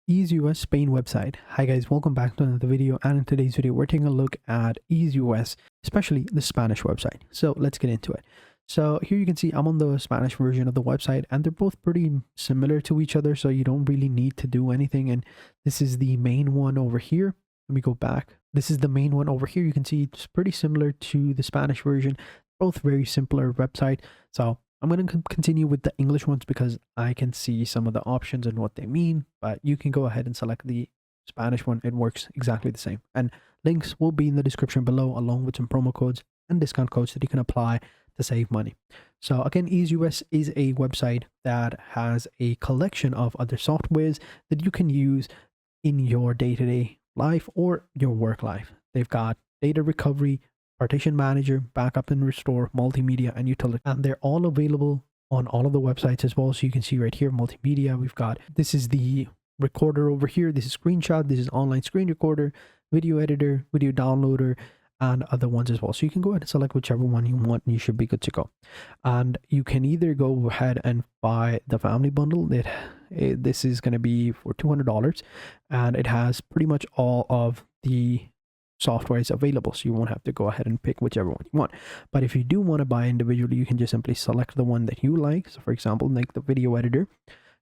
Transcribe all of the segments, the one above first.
EaseUS Spain website. Hi guys, welcome back to another video, and in today's video we're taking a look at EaseUS, especially the Spanish website. So let's get into it. So here you can see I'm on the Spanish version of the website, and they're both pretty similar to each other, so you don't really need to do anything. And this is the main one over here. Let me go back. This is the main one over here. You can see it's pretty similar to the Spanish version, both very simpler website. So I'm going to continue with the English ones because I can see some of the options and what they mean, but you can go ahead and select the Spanish one. It works exactly the same. And links will be in the description below, along with some promo codes and discount codes that you can apply to save money. So again, EaseUS is a website that has a collection of other softwares that you can use in your day-to-day life or your work life. They've got data recovery, partition manager, backup and restore, multimedia, and utility, and they're all available on all of the websites as well. So you can see right here, multimedia, we've got, this is the recorder over here, this is screenshot, this is online screen recorder, video editor, video downloader, and other ones as well. So you can go ahead and select whichever one you want and you should be good to go. And you can either go ahead and buy the family bundle. This is going to be for $200, and it has pretty much all of the software is available, so you won't have to go ahead and pick whichever one you want. But if you do want to buy individually, you can just simply select the one that you like. So for example, like the video editor,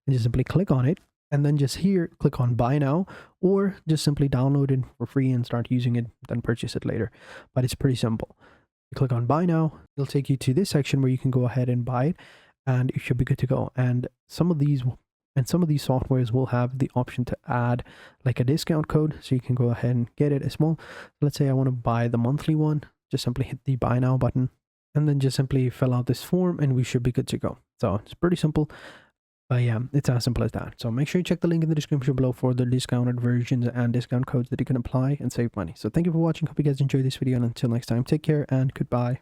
and just simply click on it, and then just here click on buy now, or just simply download it for free and start using it, then purchase it later. But it's pretty simple. You click on buy now, it'll take you to this section where you can go ahead and buy it, and you should be good to go. And some of these softwares will have the option to add like a discount code, so you can go ahead and get it as well. Let's say I want to buy the monthly one, just simply hit the buy now button and then just simply fill out this form and we should be good to go. So it's pretty simple, but yeah, it's as simple as that. So make sure you check the link in the description below for the discounted versions and discount codes that you can apply and save money. So thank you for watching. Hope you guys enjoyed this video, and until next time, take care and goodbye.